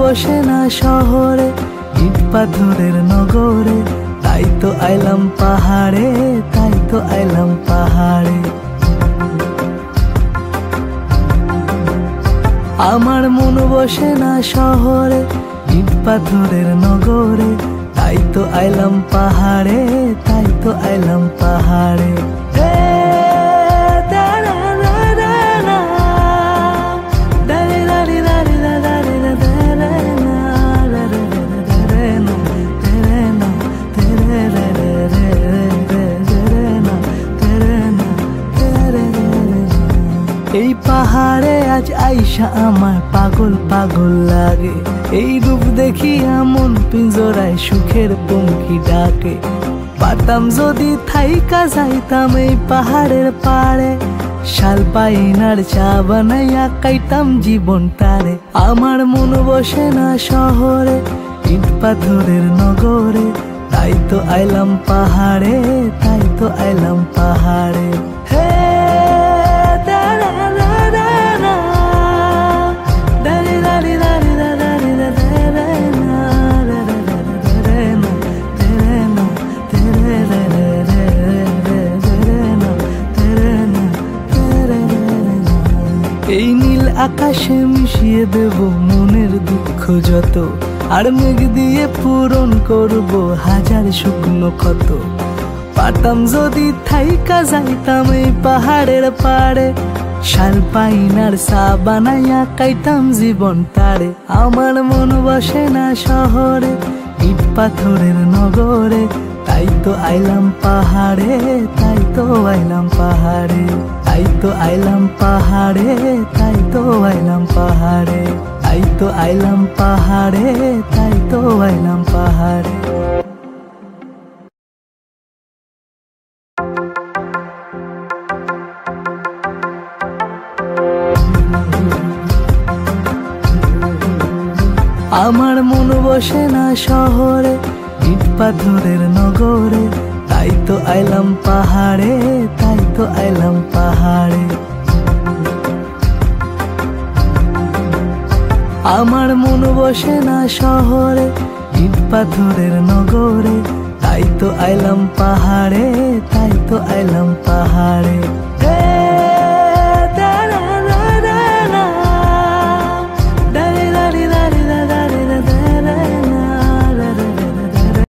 বসে না শহরে, ইট পাথরের নগরে, তাই তো আইলাম পাহাড়ে, তাই তো আইলাম পাহাড়ে। আমার মন বসে না শহরে, ইট পাথরের নগরে, তাই তো আইলাম পাহাড়ে, তাই তো আইলাম পাহাড়ে। এই পাহাড়ে আজ আইসা আমার পাগল পাগল লাগে, এই রূপ দেখিয়া মন পিঞ্জরায় সুখের পঙ্খী ডাকে। পারতাম যদি থাইকা যাইতাম এই পাহাড়ের পাড়ে, শাল পাইনার চা বানাইয়া কাইতাম জীবনটারে। আমার মন বসে না শহরে, ইট পাথরের নগরে, তাই তো আইলাম পাহাড়ে, তাই তো আইলাম পাহাড়ে। এই নীল আকাশে মিশিয়ে দেব মনের দুঃখ যত, আর মেঘ দিয়ে পূরণ করব হাজার শুকনো ক্ষত। পারতাম যদি থাইকা যাইতাম এই পাহাড়ের পাড়ে, শাল পাইনার চা বানাইয়া কাইতাম জীবনটারে। আমার মন বসে না শহরে, ইট পাথরের নগরে, তাই তো আইলাম পাহাড়ে, তাই তো আইলাম পাহাড়ে, তাই তো আইলাম পাহাড়ে, তাই তো আইলাম পাহাড়ে, তাই তো আইলাম পাহাড়ে, তাই তো আইলাম পাহাড়ে। আমার মন বসে না শহরে, ইট পাথরের নগরে, তাই তো আইলাম পাহাড়ে, তাই তো আইলাম পাহাড়ে। আমার মন বসে না শহরে, ইট পাথরের নগরে, তাই তো আইলাম পাহাড়ে, তাই তো আইলাম পাহাড়ে।